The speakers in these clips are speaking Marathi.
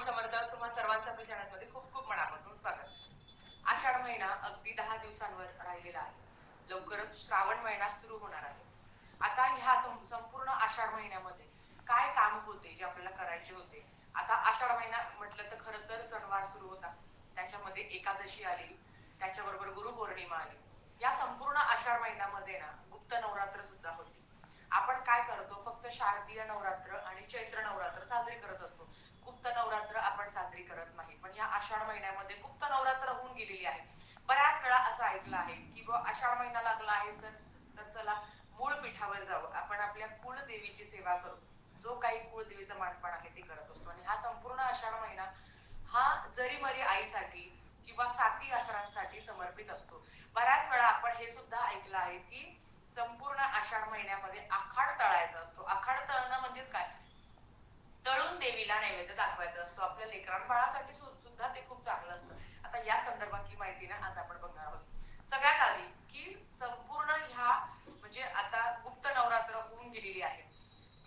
समर्थ. तुम्हा सर्वांचं आपल्या चॅनलमध्ये खूप खूप मनापासून स्वागत. आषाढ महिना अगदी 10 दिवसांवर राहिलेला आहे. लवकरच श्रावण महिना सुरू होणार आहे. आता ह्या संपूर्ण आषाढ महिन्यामध्ये काय काम होते जे आपल्याला करायचे होते. आता आषाढ महिना म्हटलं तर खरं तर सणवार सुरू होता. त्याच्यामध्ये एकादशी आली, त्याच्याबरोबर गुरुपौर्णिमा आली. या संपूर्ण आषाढ महिन्यामध्ये ना गुप्त नवरात्र सुद्धा होती. आपण काय करतो, फक्त शारदीय नवरात्र आणि चैत्र नवरात्र साजरी करत असतो. गुप्त नवरात्र आपण साजरी करत नाही. पण या आषाढ महिन्यामध्ये गुप्त नवरात्र होऊन गेलेली आहे. बऱ्याच वेळा असं ऐकलं आहे की आषाढ महिना लागला आहे तर चला मूळ पीठावर जाऊ, आपण आपल्या कुलदेवीची सेवा करू. जो काही कुलदेवीचं मानपान आहे ते करत असतो. आणि हा संपूर्ण आषाढ महिना हा जरी मरी आईसाठी किंवा साती आसरांसाठी समर्पित असतो. बऱ्याच वेळा आपण हे सुद्धा ऐकलं आहे की संपूर्ण आषाढ महिन्यामध्ये आखाड तळायचा असतो. आखाड तळणं म्हणजे काय, तळून देवीला नैवेद्य दाखवायचा असतो. आपल्या लेकरांबाळासाठी सुद्धा ते खूप चांगलं असतं. आता या संदर्भातली माहिती ना आज आपण बघणार आहोत. सगळ्यात आधी की संपूर्ण ह्या म्हणजे आता गुप्त नवरात्र होऊन गेलेली आहे.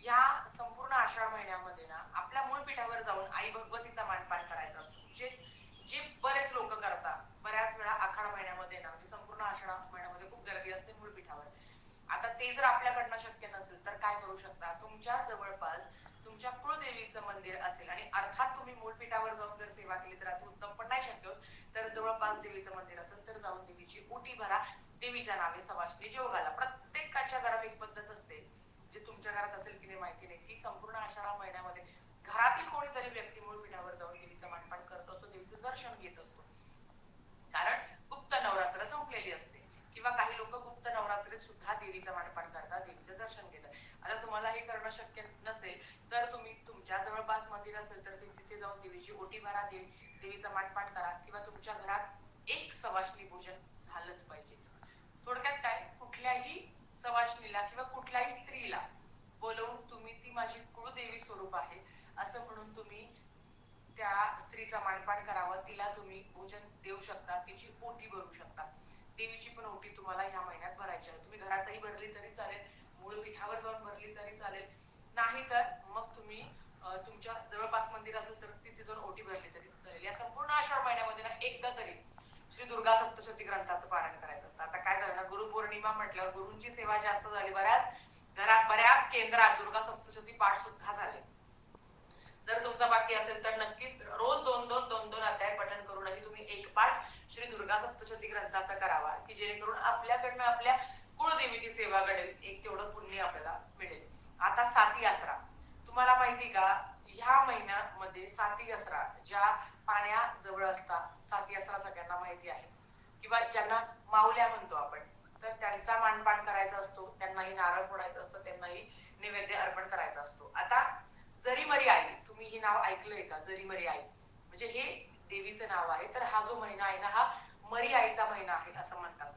या संपूर्ण आषाढ महिन्यामध्ये ना आपल्या मूळ पीठावर जाऊन आई भगवतीचा मानपान करायचा असतो. जे जे बरेच लोक करतात. बऱ्याच वेळा आषाढ महिन्यामध्ये ना म्हणजे संपूर्ण आषाढ महिन्यामध्ये खूप गर्दी असते मूळ पीठावर. आता ते जर आपल्याकडनं शक्य नसेल तर काय करू शकता, तुमच्या जवळपास तुमच्या कुळदेवीचं मंदिर असेल आणि अर्थात तुम्ही मूळपीठावर जाऊन जर सेवा केली तर अति उत्तम, पण नाही शक्य तर जवळपास देवीचं मंदिर असेल तर जाऊन देवीची ओटी भरा, देवीच्या नावे सवाष्णी जेव घाला. प्रत्येकाच्या घरात एक पद्धत असते, जे तुमच्या घरात असेल की नाही माहिती नाही, की संपूर्ण आषाढ महिन्यामध्ये घरातील कोणीतरी व्यक्ती मूळपीठावर जाऊन देवीचं मानपान करत असतो, देवीचं दर्शन घेत असतो. कारण गुप्त नवरात्र संपलेली असते. किंवा काही लोक गुप्त नवरात्रीत सुद्धा देवीचं मानपान करतात, देवीचं दर्शन घेतात. आता तुम्हाला हे करणं शक्य नसेल तर तुम्ही तुमच्या जवळपास मंदिर असेल तर तिथे जाऊन देवीची ओटी भरा, देवीचं मानपान करा. किंवा तुमच्या घरात एक सवाष्णी पूजन झालंच पाहिजे. थोडक्यात काय, कुठल्याही सवाष्णीला किंवा कुठल्याही स्त्रीला बोलवून तुम्ही ती माझी कुळदेवी स्वरूप आहे असं म्हणून तुम्ही त्या स्त्रीचा मानपान करावं, तिला तुम्ही भोजन देऊ शकता, तिची ओटी भरू शकता. देवीची पण ओटी तुम्हाला या महिन्यात भरायची आहे. तुम्ही घरातही भरली तरी चालेल, मूळ पीठावर जाऊन भरली तरी चालेल, नाही तर मग तुम्ही तुमच्या जवळपास मंदिर असेल तर तिथे जाऊन ओटी भरली तरी चालेल. या संपूर्ण आषाढ महिन्यामध्ये ना एकदा तरी श्री दुर्गा सप्तशती ग्रंथाचं पारायण करायचं असतं. आता काय झालं ना, गुरुपौर्णिमा म्हटल्यावर गुरूंची सेवा जास्त झाली. बऱ्याच घरात बऱ्याच केंद्रात दुर्गा सप्तशती पाठ सुद्धा झाले. जर तुमचा बाकी असेल तर नक्कीच रोज दोन अध्याय पठण करूनही तुम्ही एक पाठ श्री दुर्गा सप्तशती ग्रंथाचा करावा, की जेणेकरून आपल्याकडनं आपल्या कुळदेवीची सेवा घडेल, एक तेवढं पुण्य आपल्याला मिळेल. आता साती आसरा, तुम्हाला माहिती का, ह्या महिन्यामध्ये साती आसरा ज्या पाण्याजवळ असतात, साती आसरा सगळ्यांना माहिती आहे, किंवा ज्यांना माऊल्या म्हणतो आपण, तर त्यांचा मानपान करायचा असतो, त्यांनाही नारळ फोडायचं असतं, त्यांनाही नैवेद्य अर्पण करायचा असतो. आता जरीमरी आई, तुम्ही हे नाव ऐकलंय का? जरीमरी आई म्हणजे हे देवीचं नाव आहे. तर हा जो महिना आहे ना, हा मरी आईचा महिना आहे असं म्हणतात.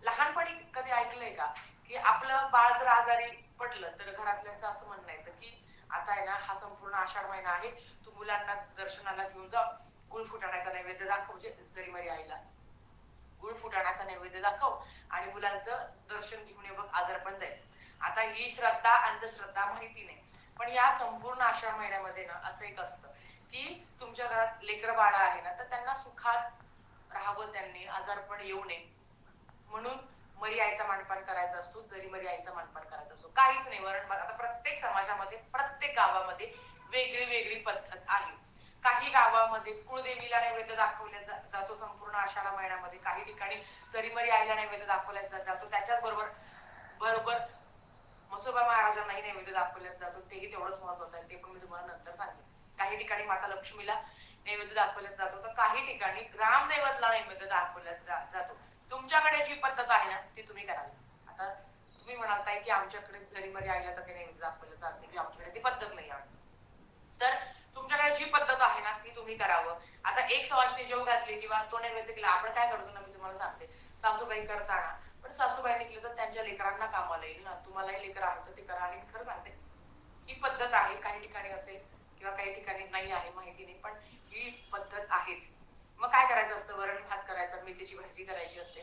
लहानपणी कधी ऐकलंय का की आपलं बाळ जर आजारी पडलं तर घरातल्यांचं असं म्हणणं येतं की आता आहे ना, हा संपूर्ण आषाढ महिना आहे, तू मुलांना दर्शनाला घेऊन जा, गुळ फुटाण्याचा नैवेद्य दाखव, म्हणजे जरीमरी आईला गुळ फुटाण्याचा नैवेद्य दाखव आणि मुलांचं दर्शन घेऊन ये, बघ आजार पण जाईल. आता ही श्रद्धा अंधश्रद्धा माहिती नाही, पण या संपूर्ण आषाढ महिन्यामध्ये ना असं एक असतं की तुमच्या घरात लेकर बाळ आहे ना, तर त्यांना सुखात राहावं, त्यांनी आजारपण येऊ नये म्हणून मरी आईचा मानपान करायचा असतो, जरी मरी आईचा मानपान करायचा असतो. काहीच नाही, वरण भात. आता प्रत्येक समाजामध्ये प्रत्येक गावामध्ये वेगळी वेगळी पद्धत आहे. काही गावामध्ये कुळदेवीला नैवेद्य दाखवला जातो संपूर्ण आषाढ महिन्यामध्ये, काही ठिकाणी जरीमरी आईला नैवेद्य दाखवला जातो, त्याच्याच बरोबर म्हसोबा महाराजांनाही नैवेद्य दाखवला जातो, तेही तेवढंच महत्वाचं आहे, ते पण मी तुम्हाला नंतर सांगेन. काही ठिकाणी माता लक्ष्मीला नैवेद्य दाखवला जातो, तर काही ठिकाणी ग्रामदैवतला नैवेद्य दाखवला जातो. तुमच्याकडे जी पद्धत आहे ना ती तुम्ही करावी. आता तुम्ही म्हणालताय की आमच्याकडे जरीमरी आईला तर काही नैवेद्य दाखवलं जात नाही, की आमच्याकडे ती पद्धत नाही आहे, तर तुमच्याकडे जी पद्धत आहे ना ती तुम्ही करावं. आता एक सवाष्णी जेव घातली किंवा तो नैवेद्य केला, आपण काय करतो ना, मी तुम्हाला सांगते, सासूबाई करताना पण सासूबाई निघली तर त्यांच्या लेकरांना कामाला येईल ना, तुम्हालाही लेकर आहे तर ते करा. आणि खरं सांगते ही पद्धत आहे, काही ठिकाणी असेल किंवा काही ठिकाणी नाही आहे माहिती नाही, पण ही पद्धत आहेच. मग काय करायचं असतं, वरण भात करायचा, मेथीची भाजी करायची असते,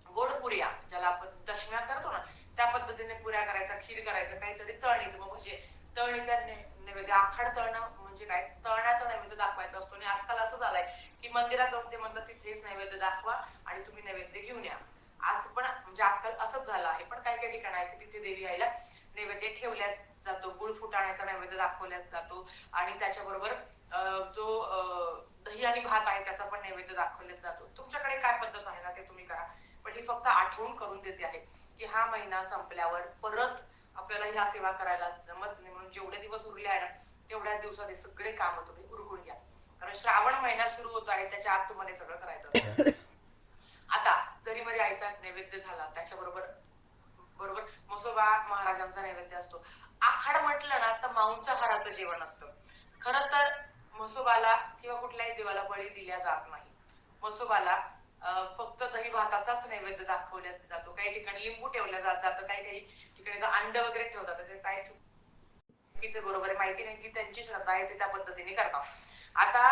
गोड पुऱ्या ज्याला आपण दशम्या करतो ना त्या पद्धतीने पुऱ्या करायचा, खीर करायचं, काहीतरी तळणीचं, मग म्हणजे तळणीचा नैवेद्य, आखाड तळणं म्हणजे काय, तळण्याचा नैवेद्य दाखवायचा असतो. आणि आजकाल असं झालंय की मंदिरात जाऊन ते म्हणतात तिथेच नैवेद्य दाखवा आणि तुम्ही नैवेद्य घेऊन या. असं पण म्हणजे आजकाल असंच झालं आहे. पण काही काही ठिकाण आहे की तिथे देवी आईला नैवेद्य ठेवल्या जातो, गुळ फुटाण्याचा नैवेद्य दाखवला जातो आणि त्याच्याबरोबर जो दही आणि भात आहे त्याचा पण नैवेद्य दाखवला जातो. तुमच्याकडे काय पद्धत आहे ना ते तुम्ही करा, पण ही फक्त आठवण करून देते आहे की हा महिना संपल्यावर परत आपल्याला ह्या सेवा करायला जमत नाही, म्हणून जेवढे दिवस उरले आहे ना तेवढ्या दिवसात हे सगळे काम तुम्ही उरकून घ्या. कारण श्रावण महिना सुरू होत आहे, त्याच्या आत तुम्हाला सगळं करायचं असतं. आता जरी मध्ये आईचा नैवेद्य झाला, त्याच्याबरोबर बरोबर म्हसोबा महाराजांचा नैवेद्य असतो. आखाड म्हटलं ना तर मांसाहाराचं जेवण असतं. खरं तर म्हसोबाला किंवा कुठल्याही देवाला बळी दिल्या जात नाही. म्हसोबाला फक्त दही भाताचाच नैवेद्य दाखवला जातो. काही ठिकाणी लिंबू ठेवलं जातं, काही काही ठिकाणी अंड वगैरे ठेवतात. ते काय चुकीचं बरोबर आहे माहिती नाही, ती त्यांची श्रद्धा आहे, ते त्या पद्धतीने करतात. आता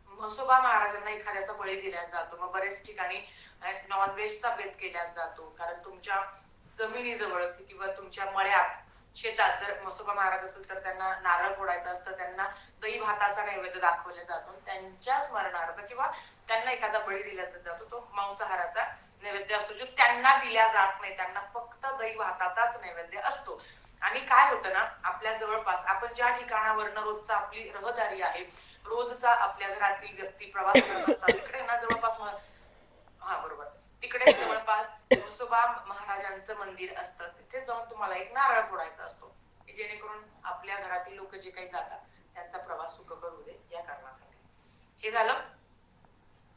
म्हसोबा महाराजांना एखाद्याचा बळी दिला जातो, मग बरेच ठिकाणी नॉनव्हेजचा बेत केला जातो. कारण तुमच्या जमिनीजवळ किंवा तुमच्या मळ्यात शेतात जर म्हसोबा महाराज असेल तर त्यांना नारळ फोडायचं असतं, त्यांना दही भाताचा नैवेद्य दाखवला जातो. त्यांच्या स्मरणार्थ किंवा त्यांना एखादा बळी दिला जातो, तो मांसाहाराचा नैवेद्य असतो, जो त्यांना दिला जात नाही. त्यांना फक्त दही भाताचाच नैवेद्य असतो. आणि काय होतं ना, आपल्या जवळपास आपण ज्या ठिकाणावरनं रोजचा आपली रहदारी आहे, रोजचा आपल्या घरातील व्यक्ती प्रवास करत असतात, तिकडे ना जवळपास हा बरोबर, तिकडे जवळपास म्हसोबा महाराजांचं मंदिर असतं. तिथे जाऊन तुम्हाला एक नारळ फोडायचा असतो, की जेणेकरून आपल्या घरातील लोक जे काही जातात त्यांचा प्रवास सुखकर होऊ दे या कारणासाठी. हे झालं.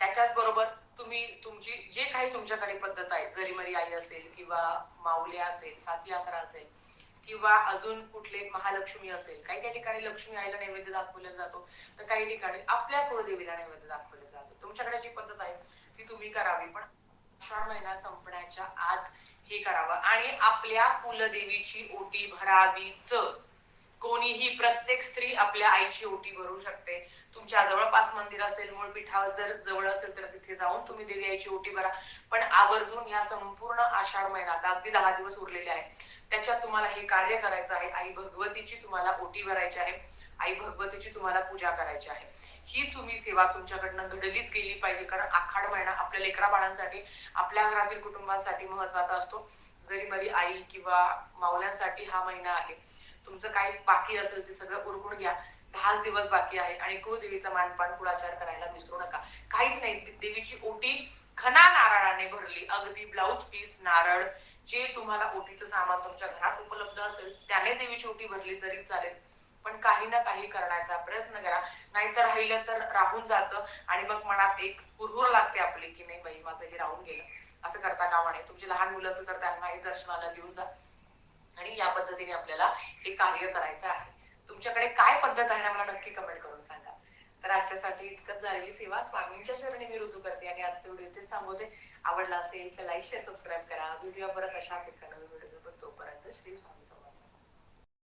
त्याच्याच बरोबर तुम्ही तुमची जे काही तुमच्याकडे पद्धत आहे, जरीमरी आई असेल किंवा माऊल्या असेल, साती आसरा असेल किंवा अजून कुठले महालक्ष्मी असेल, काही काही ठिकाणी लक्ष्मी आईला नैवेद्य दाखवला जातो, तर काही ठिकाणी आपल्या कुळदेवीला नैवेद्य दाखवला जातो. तुमच्याकडे जी पद्धत आहे ती तुम्ही करावी, पण आषाढ महिना संपण्याच्या आत हे करावं. आणि आपल्या कुलदेवीची ओटी भरावीच. कोणीही, प्रत्येक स्त्री आपल्या आईची ओटी भरू शकते. तुमच्या जवळपास मंदिर असेल, मूळपीठावर जर जवळ असेल तर तिथे जाऊन तुम्ही देवी आईची ओटी भरा. पण आवर्जून या संपूर्ण आषाढ महिन्यात अगदी 10 दिवस उरलेले आहे, त्याच्यात तुम्हाला हे कार्य करायचं आहे. आई भगवतीची तुम्हाला ओटी भरायची आहे, आई भगवतीची तुम्हाला पूजा करायची आहे. ही तुम्ही सेवा तुमच्याकडनं घडलीच गेली पाहिजे. कारण आखाड महिना आपल्या लेकरा बाळांसाठी, आपल्या घरातील कुटुंबांसाठी महत्वाचा असतो. जरी मरी आई किंवा माऊल्यांसाठी हा महिना आहे. तुमचं काही बाकी असेल ते सगळं उरकून घ्या. 10 दिवस बाकी आहे आणि कुळदेवीचा मानपान कुळाचार करायला विसरू नका. काहीच नाही, देवीची ओटी खना नारळाने भरली, अगदी ब्लाउज पीस, नारळ, जे तुम्हाला ओटीचं सामान तुमच्या घरात उपलब्ध असेल त्याने देवीची ओटी भरली तरी चालेल. पण काही ना काही करण्याचा प्रयत्न करा, नाहीतर राहिलं तर राहून जातं आणि मग मनात एक कुरहुर लागते आपली की नाही बाई माझं हे राहून गेलं. असं करता कामा नये. तुमची लहान मुलं असेल तर त्यांनाही दर्शनाला घेऊन जा आणि या पद्धतीने आपल्याला हे कार्य करायचं आहे. तुमच्याकडे काय पद्धत आहे ना मला नक्की कमेंट करून सांगा. तर आजच्यासाठी इतकंच झालेली सेवा स्वामींच्या चरणी मी रुजू करते आणि आजचा व्हिडिओ इथेच थांबवते. आवडला असेल तर लाईक शेअर सबस्क्राईब करा. व्हिडिओ परत अशाच एका नवीन व्हिडिओ सोबत. तोपर्यंत श्री स्वामी समर्थ.